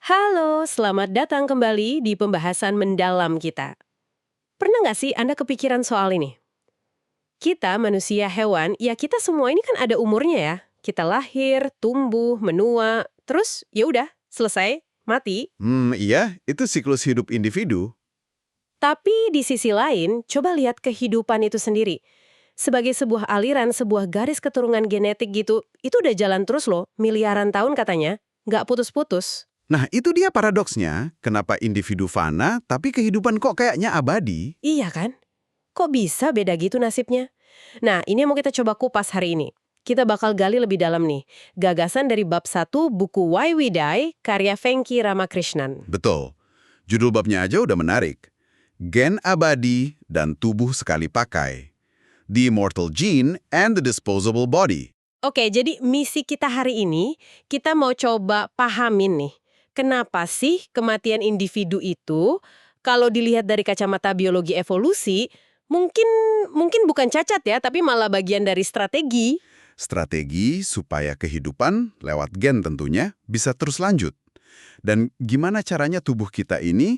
Halo, selamat datang kembali di pembahasan mendalam kita. Pernah nggak sih Anda kepikiran soal ini? Kita manusia hewan, ya kita semua ini kan ada umurnya ya. Kita lahir, tumbuh, menua, terus ya udah, selesai, mati. Iya, itu siklus hidup individu. Tapi di sisi lain, coba lihat kehidupan itu sendiri. Sebagai sebuah aliran, sebuah garis keturunan genetik gitu, itu udah jalan terus loh, miliaran tahun katanya. Nggak putus-putus. Nah, itu dia paradoksnya. Kenapa individu fana, tapi kehidupan kok kayaknya abadi? Iya kan? Kok bisa beda gitu nasibnya? Nah, ini yang mau kita coba kupas hari ini. Kita bakal gali lebih dalam nih. Gagasan dari bab 1 buku Why We Die, karya Venki Ramakrishnan. Betul. Judul babnya aja udah menarik. Gen abadi dan tubuh sekali pakai. The Immortal Gene and the Disposable Body. Oke, jadi misi kita hari ini, kita mau coba pahamin nih. Kenapa sih kematian individu itu, kalau dilihat dari kacamata biologi evolusi, mungkin mungkin bukan cacat ya, tapi malah bagian dari strategi. Strategi supaya kehidupan, lewat gen tentunya, bisa terus lanjut. Dan gimana caranya tubuh kita ini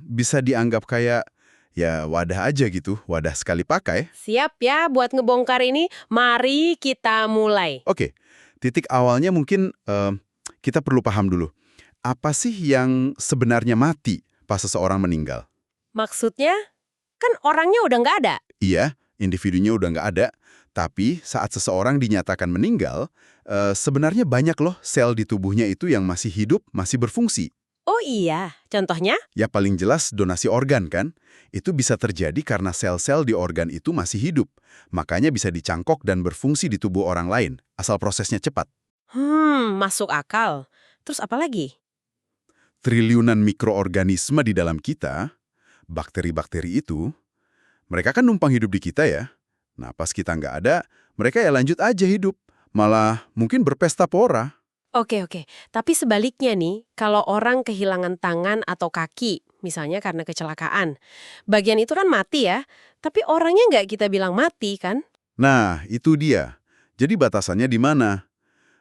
bisa dianggap kayak ya wadah aja gitu, wadah sekali pakai. Siap ya buat ngebongkar ini? Mari kita mulai. Oke, titik awalnya mungkin kita perlu paham dulu. Apa sih yang sebenarnya mati pas seseorang meninggal? Maksudnya, kan orangnya udah nggak ada. Iya, individunya udah nggak ada, tapi saat seseorang dinyatakan meninggal, sebenarnya banyak loh sel di tubuhnya itu yang masih hidup, masih berfungsi. Oh iya, contohnya? Ya paling jelas donasi organ kan? Itu bisa terjadi karena sel-sel di organ itu masih hidup. Makanya bisa dicangkok dan berfungsi di tubuh orang lain, asal prosesnya cepat. Masuk akal. Terus apa lagi? Triliunan mikroorganisme di dalam kita, bakteri-bakteri itu, mereka kan numpang hidup di kita ya. Nah, pas kita nggak ada, mereka ya lanjut aja hidup. Malah mungkin berpesta pora. Oke. Tapi sebaliknya nih, kalau orang kehilangan tangan atau kaki, misalnya karena kecelakaan, bagian itu kan mati ya, tapi orangnya nggak kita bilang mati kan? Nah, itu dia. Jadi batasannya di mana?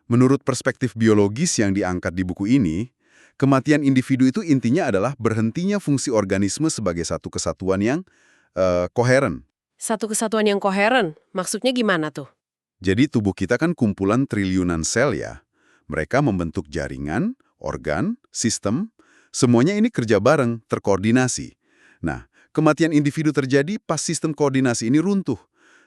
Menurut perspektif biologis yang diangkat di buku ini, kematian individu itu intinya adalah berhentinya fungsi organisme sebagai satu kesatuan yang koheren. Satu kesatuan yang koheren, maksudnya gimana tuh? Jadi tubuh kita kan kumpulan triliunan sel ya. Mereka membentuk jaringan, organ, sistem, semuanya ini kerja bareng, terkoordinasi. Nah, kematian individu terjadi pas sistem koordinasi ini runtuh.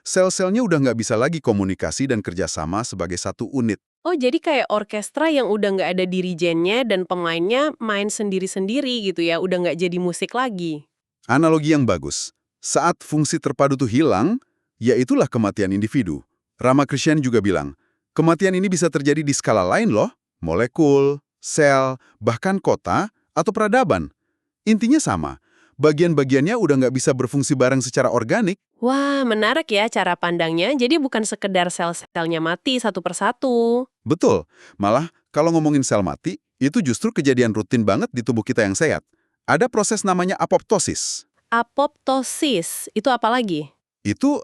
Sel-selnya udah nggak bisa lagi komunikasi dan kerjasama sebagai satu unit. Oh, jadi kayak orkestra yang udah nggak ada dirijennya dan pemainnya main sendiri-sendiri gitu ya, udah nggak jadi musik lagi. Analogi yang bagus. Saat fungsi terpadu itu hilang, ya itulah kematian individu. Ramakrishnan juga bilang, kematian ini bisa terjadi di skala lain loh, molekul, sel, bahkan kota atau peradaban. Intinya sama, bagian-bagiannya udah nggak bisa berfungsi bareng secara organik. Wah, menarik ya cara pandangnya. Jadi bukan sekedar sel-selnya mati satu persatu. Betul, malah kalau ngomongin sel mati, itu justru kejadian rutin banget di tubuh kita yang sehat. Ada proses namanya apoptosis. Apoptosis, itu apa lagi? Itu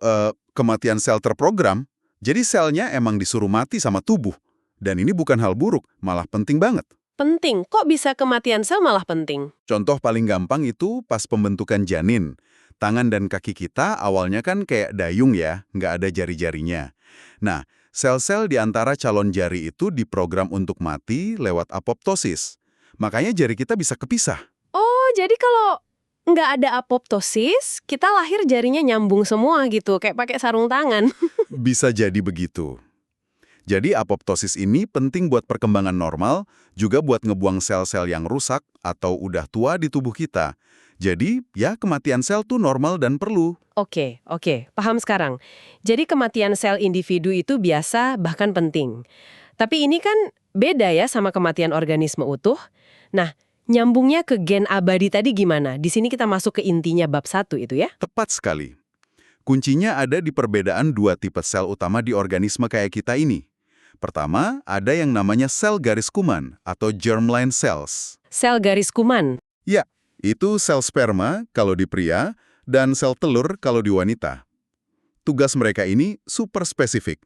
kematian sel terprogram. Jadi selnya emang disuruh mati sama tubuh. Dan ini bukan hal buruk, malah penting banget. Penting, kok bisa kematian sel malah penting? Contoh paling gampang itu pas pembentukan janin. Tangan dan kaki kita awalnya kan kayak dayung ya, nggak ada jari-jarinya. Nah, sel-sel di antara calon jari itu diprogram untuk mati lewat apoptosis. Makanya jari kita bisa kepisah. Oh, jadi kalau nggak ada apoptosis, kita lahir jarinya nyambung semua gitu, kayak pakai sarung tangan. Bisa jadi begitu. Jadi apoptosis ini penting buat perkembangan normal, juga buat ngebuang sel-sel yang rusak atau udah tua di tubuh kita. Jadi, ya kematian sel tuh normal dan perlu. Oke, paham sekarang. Jadi kematian sel individu itu biasa bahkan penting. Tapi ini kan beda ya sama kematian organisme utuh. Nah, nyambungnya ke gen abadi tadi gimana? Di sini kita masuk ke intinya bab 1 itu ya. Tepat sekali. Kuncinya ada di perbedaan dua tipe sel utama di organisme kayak kita ini. Pertama, ada yang namanya sel garis kuman atau germline cells. Sel garis kuman. Ya, itu sel sperma kalau di pria dan sel telur kalau di wanita. Tugas mereka ini super spesifik.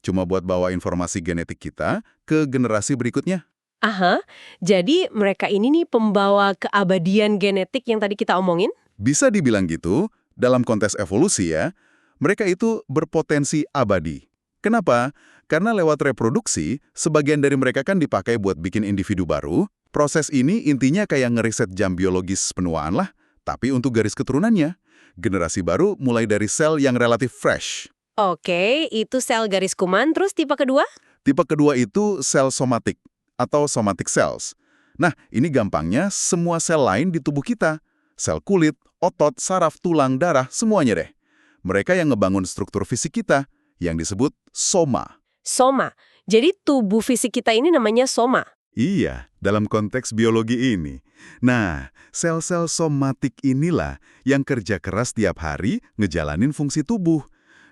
Cuma buat bawa informasi genetik kita ke generasi berikutnya. Aha, jadi mereka ini nih pembawa keabadian genetik yang tadi kita omongin? Bisa dibilang gitu, dalam konteks evolusi ya, mereka itu berpotensi abadi. Kenapa? Karena lewat reproduksi, sebagian dari mereka kan dipakai buat bikin individu baru. Proses ini intinya kayak ngeriset jam biologis penuaan lah, tapi untuk garis keturunannya. Generasi baru mulai dari sel yang relatif fresh. Oke, itu sel garis kuman, terus tipe kedua? Tipe kedua itu sel somatik atau somatic cells. Nah, ini gampangnya semua sel lain di tubuh kita. Sel kulit, otot, saraf, tulang, darah, semuanya deh. Mereka yang ngebangun struktur fisik kita, yang disebut soma. Soma. Jadi tubuh fisik kita ini namanya soma. Iya, dalam konteks biologi ini. Nah, sel-sel somatik inilah yang kerja keras tiap hari ngejalanin fungsi tubuh.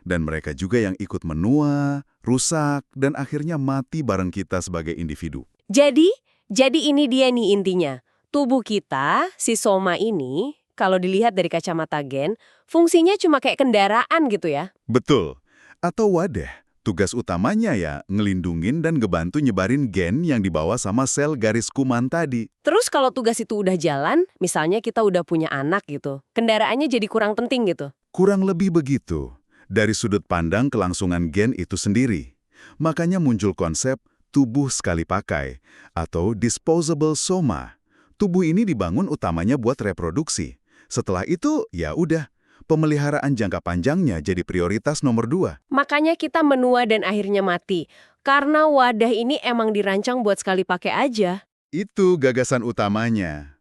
Dan mereka juga yang ikut menua, rusak, dan akhirnya mati bareng kita sebagai individu. Jadi ini dia nih intinya. Tubuh kita, si soma ini, kalau dilihat dari kacamata gen, fungsinya cuma kayak kendaraan gitu ya. Betul. Atau wadah, tugas utamanya ya ngelindungin dan ngebantu nyebarin gen yang dibawa sama sel garis kuman tadi. Terus kalau tugas itu udah jalan, misalnya kita udah punya anak gitu, kendaraannya jadi kurang penting gitu. Kurang lebih begitu, dari sudut pandang kelangsungan gen itu sendiri. Makanya muncul konsep tubuh sekali pakai atau disposable soma. Tubuh ini dibangun utamanya buat reproduksi. Setelah itu, ya udah, pemeliharaan jangka panjangnya jadi prioritas nomor 2. Makanya kita menua dan akhirnya mati. Karena wadah ini emang dirancang buat sekali pakai aja. Itu gagasan utamanya.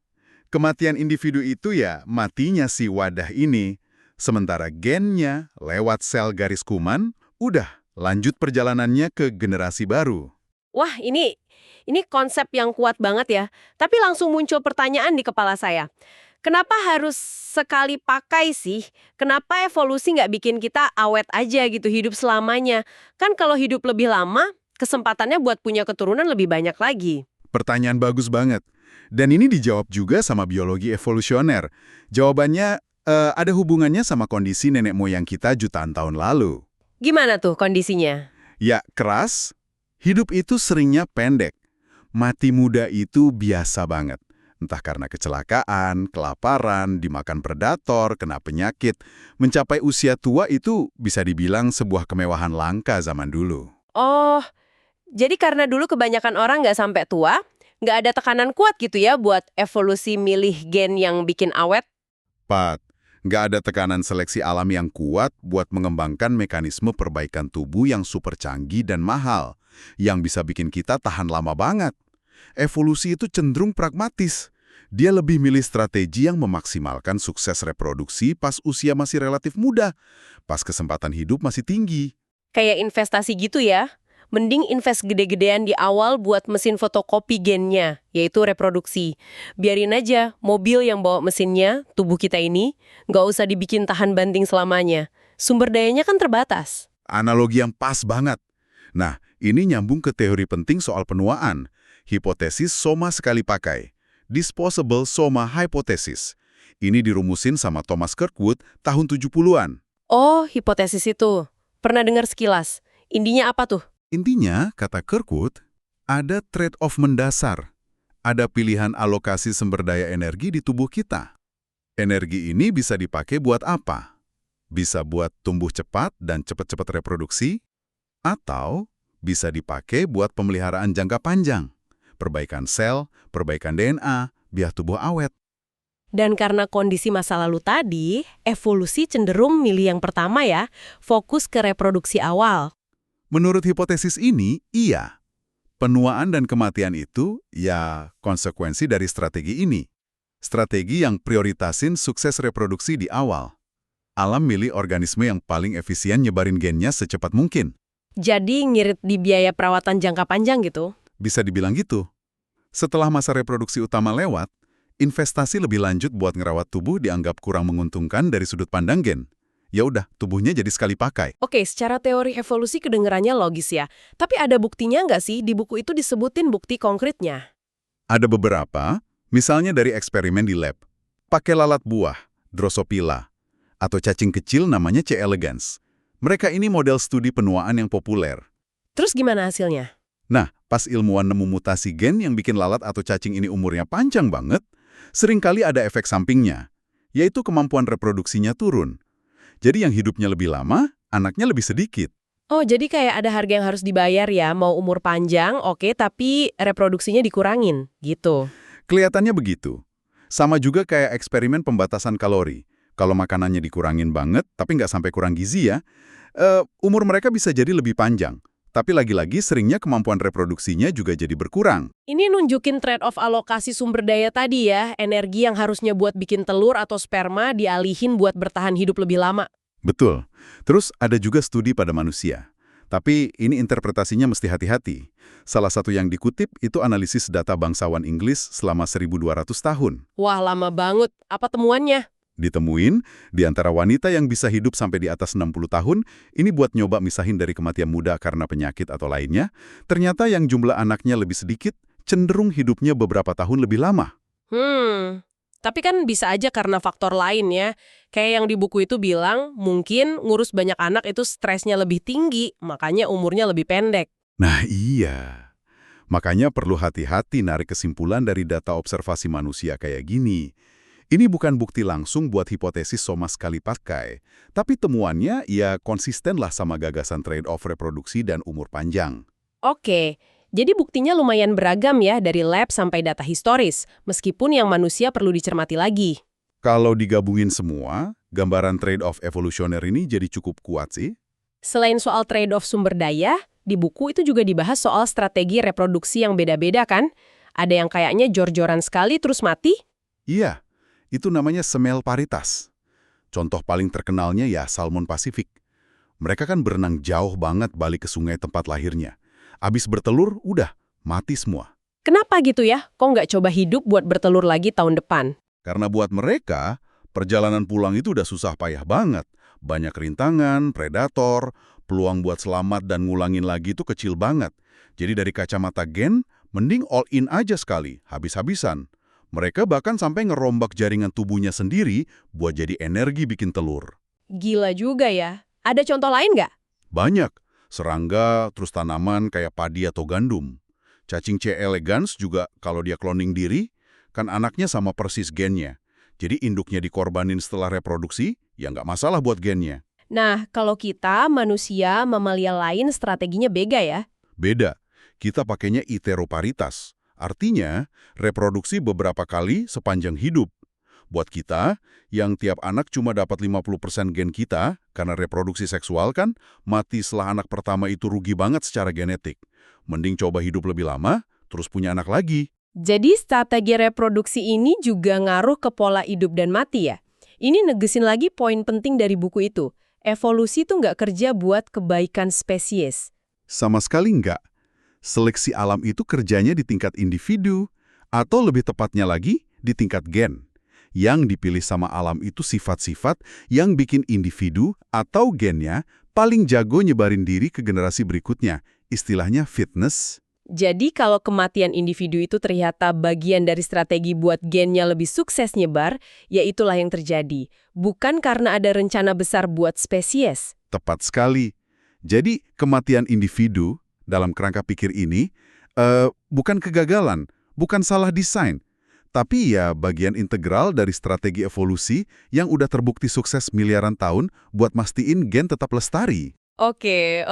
Kematian individu itu ya matinya si wadah ini. Sementara gennya lewat sel garis kuman, udah lanjut perjalanannya ke generasi baru. Wah, ini konsep yang kuat banget ya. Tapi langsung muncul pertanyaan di kepala saya. Kenapa harus sekali pakai sih? Kenapa evolusi nggak bikin kita awet aja gitu hidup selamanya? Kan kalau hidup lebih lama, kesempatannya buat punya keturunan lebih banyak lagi. Pertanyaan bagus banget. Dan ini dijawab juga sama biologi evolusioner. Jawabannya ada hubungannya sama kondisi nenek moyang kita jutaan tahun lalu. Gimana tuh kondisinya? Ya, keras. Hidup itu seringnya pendek. Mati muda itu biasa banget. Entah karena kecelakaan, kelaparan, dimakan predator, kena penyakit. Mencapai usia tua itu bisa dibilang sebuah kemewahan langka zaman dulu. Oh, jadi karena dulu kebanyakan orang nggak sampai tua, nggak ada tekanan kuat gitu ya buat evolusi milih gen yang bikin awet? Pat, nggak ada tekanan seleksi alam yang kuat buat mengembangkan mekanisme perbaikan tubuh yang super canggih dan mahal, yang bisa bikin kita tahan lama banget. Evolusi itu cenderung pragmatis. Dia lebih milih strategi yang memaksimalkan sukses reproduksi pas usia masih relatif muda, pas kesempatan hidup masih tinggi. Kayak investasi gitu ya? Mending invest gede-gedean di awal buat mesin fotokopi gennya, yaitu reproduksi. Biarin aja mobil yang bawa mesinnya, tubuh kita ini, nggak usah dibikin tahan banting selamanya. Sumber dayanya kan terbatas. Analogi yang pas banget. Nah, ini nyambung ke teori penting soal penuaan. Hipotesis soma sekali pakai. Disposable soma hypothesis. Ini dirumusin sama Thomas Kirkwood tahun 70-an. Oh, hipotesis itu. Pernah dengar sekilas. Intinya apa tuh? Intinya, kata Kirkwood, ada trade-off mendasar. Ada pilihan alokasi sumber daya energi di tubuh kita. Energi ini bisa dipakai buat apa? Bisa buat tumbuh cepat dan cepat-cepat reproduksi, atau bisa dipakai buat pemeliharaan jangka panjang, perbaikan sel, perbaikan DNA, biar tubuh awet. Dan karena kondisi masa lalu tadi, evolusi cenderung milih yang pertama ya, fokus ke reproduksi awal. Menurut hipotesis ini, iya. Penuaan dan kematian itu, ya, konsekuensi dari strategi ini. Strategi yang prioritasin sukses reproduksi di awal. Alam milih organisme yang paling efisien nyebarin gennya secepat mungkin. Jadi ngirit di biaya perawatan jangka panjang gitu. Bisa dibilang gitu. Setelah masa reproduksi utama lewat, investasi lebih lanjut buat ngerawat tubuh dianggap kurang menguntungkan dari sudut pandang gen. Ya udah, tubuhnya jadi sekali pakai. Oke, secara teori evolusi kedengarannya logis ya. Tapi ada buktinya nggak sih di buku itu disebutin bukti konkretnya? Ada beberapa, misalnya dari eksperimen di lab. Pakai lalat buah, Drosophila, atau cacing kecil namanya C. elegans. Mereka ini model studi penuaan yang populer. Terus gimana hasilnya? Nah, Pas ilmuwan nemu mutasi gen yang bikin lalat atau cacing ini umurnya panjang banget, seringkali ada efek sampingnya, yaitu kemampuan reproduksinya turun. Jadi yang hidupnya lebih lama, anaknya lebih sedikit. Oh, jadi kayak ada harga yang harus dibayar ya, mau umur panjang, oke, tapi reproduksinya dikurangin, gitu. Kelihatannya begitu. Sama juga kayak eksperimen pembatasan kalori. Kalau makanannya dikurangin banget, tapi nggak sampai kurang gizi ya, umur mereka bisa jadi lebih panjang. Tapi lagi-lagi seringnya kemampuan reproduksinya juga jadi berkurang. Ini nunjukin trade-off alokasi sumber daya tadi ya, energi yang harusnya buat bikin telur atau sperma dialihin buat bertahan hidup lebih lama. Betul. Terus ada juga studi pada manusia. Tapi ini interpretasinya mesti hati-hati. Salah satu yang dikutip itu analisis data bangsawan Inggris selama 1.200 tahun. Wah, lama banget. Apa temuannya? Ditemuin, di antara wanita yang bisa hidup sampai di atas 60 tahun, ini buat nyoba misahin dari kematian muda karena penyakit atau lainnya, ternyata yang jumlah anaknya lebih sedikit, cenderung hidupnya beberapa tahun lebih lama. Tapi kan bisa aja karena faktor lain ya. Kayak yang di buku itu bilang, mungkin ngurus banyak anak itu stresnya lebih tinggi, makanya umurnya lebih pendek. Nah iya, makanya perlu hati-hati narik kesimpulan dari data observasi manusia kayak gini. Ini bukan bukti langsung buat hipotesis sama sekali pakai, tapi temuannya ya konsisten lah sama gagasan trade-off reproduksi dan umur panjang. Oke, jadi buktinya lumayan beragam ya dari lab sampai data historis, meskipun yang manusia perlu dicermati lagi. Kalau digabungin semua, gambaran trade-off evolusioner ini jadi cukup kuat sih. Selain soal trade-off sumber daya, di buku itu juga dibahas soal strategi reproduksi yang beda-beda kan? Ada yang kayaknya jor-joran sekali terus mati? Iya, itu namanya semel paritas. Contoh paling terkenalnya ya salmon Pasifik. Mereka kan berenang jauh banget balik ke sungai tempat lahirnya. Abis bertelur, udah, mati semua. Kenapa gitu ya? Kok nggak coba hidup buat bertelur lagi tahun depan? Karena buat mereka, perjalanan pulang itu udah susah payah banget. Banyak rintangan, predator, peluang buat selamat dan ngulangin lagi itu kecil banget. Jadi dari kacamata gen, mending all in aja sekali, habis-habisan. Mereka bahkan sampai ngerombak jaringan tubuhnya sendiri buat jadi energi bikin telur. Gila juga ya. Ada contoh lain nggak? Banyak. Serangga, terus tanaman kayak padi atau gandum. Cacing C. elegans juga kalau dia cloning diri, kan anaknya sama persis gennya. Jadi induknya dikorbanin setelah reproduksi, ya nggak masalah buat gennya. Nah, kalau kita, manusia, mamalia lain strateginya beda ya? Beda. Kita pakainya iteroparitas. Artinya, reproduksi beberapa kali sepanjang hidup. Buat kita, yang tiap anak cuma dapat 50% gen kita, karena reproduksi seksual kan, mati setelah anak pertama itu rugi banget secara genetik. Mending coba hidup lebih lama, terus punya anak lagi. Jadi strategi reproduksi ini juga ngaruh ke pola hidup dan mati ya? Ini negesin lagi poin penting dari buku itu. Evolusi tuh nggak kerja buat kebaikan spesies. Sama sekali enggak. Seleksi alam itu kerjanya di tingkat individu, atau lebih tepatnya lagi, di tingkat gen. Yang dipilih sama alam itu sifat-sifat yang bikin individu atau gennya paling jago nyebarin diri ke generasi berikutnya. Istilahnya fitness. Jadi kalau kematian individu itu ternyata bagian dari strategi buat gennya lebih sukses nyebar, ya itulah yang terjadi. Bukan karena ada rencana besar buat spesies. Tepat sekali. Jadi kematian individu dalam kerangka pikir ini bukan kegagalan, bukan salah desain, tapi ya bagian integral dari strategi evolusi yang udah terbukti sukses miliaran tahun buat mastiin gen tetap lestari. Oke.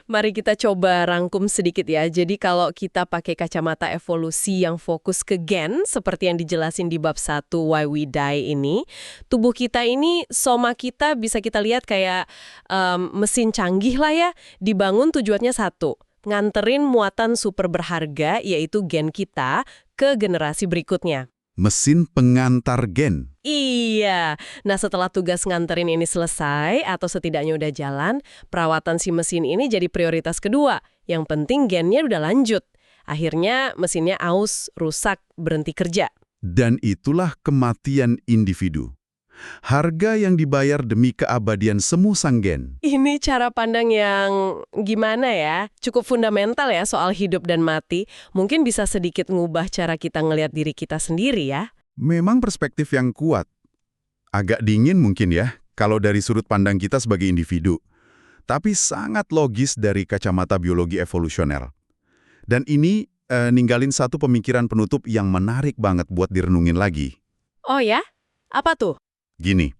Mari kita coba rangkum sedikit ya. Jadi kalau kita pakai kacamata evolusi yang fokus ke gen, seperti yang dijelasin di bab 1 Why We Die ini, tubuh kita ini, soma kita bisa kita lihat kayak mesin canggih lah ya, dibangun tujuannya satu, nganterin muatan super berharga, yaitu gen kita, ke generasi berikutnya. Mesin pengantar gen. Iya. Nah, setelah tugas nganterin ini selesai, atau setidaknya udah jalan, perawatan si mesin ini jadi prioritas kedua. Yang penting gennya udah lanjut. Akhirnya mesinnya aus, rusak, berhenti kerja. Dan itulah kematian individu. Harga yang dibayar demi keabadian semu sang gen. Ini cara pandang yang gimana ya? Cukup fundamental ya soal hidup dan mati. Mungkin bisa sedikit ngubah cara kita ngelihat diri kita sendiri ya. Memang perspektif yang kuat. Agak dingin mungkin ya, kalau dari sudut pandang kita sebagai individu. Tapi sangat logis dari kacamata biologi evolusioner. Dan ini ninggalin satu pemikiran penutup yang menarik banget buat direnungin lagi. Oh ya? Apa tuh? Gini,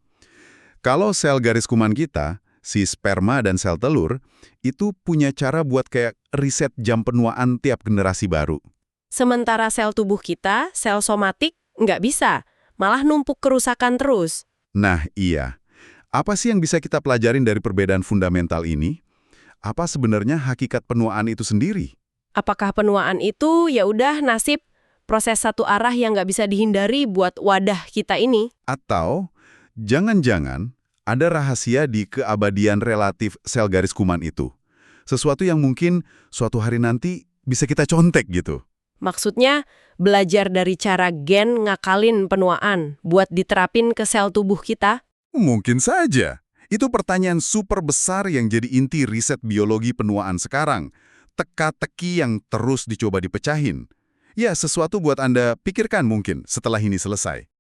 kalau sel garis kuman kita, si sperma dan sel telur, itu punya cara buat kayak riset jam penuaan tiap generasi baru. Sementara sel tubuh kita, sel somatik, nggak bisa. Malah numpuk kerusakan terus. Nah, iya. Apa sih yang bisa kita pelajarin dari perbedaan fundamental ini? Apa sebenarnya hakikat penuaan itu sendiri? Apakah penuaan itu ya udah nasib proses satu arah yang nggak bisa dihindari buat wadah kita ini? Atau jangan-jangan ada rahasia di keabadian relatif sel garis kuman itu? Sesuatu yang mungkin suatu hari nanti bisa kita contek gitu. Maksudnya, belajar dari cara gen ngakalin penuaan buat diterapin ke sel tubuh kita? Mungkin saja. Itu pertanyaan super besar yang jadi inti riset biologi penuaan sekarang. Teka-teki yang terus dicoba dipecahin. Ya, sesuatu buat Anda pikirkan mungkin setelah ini selesai.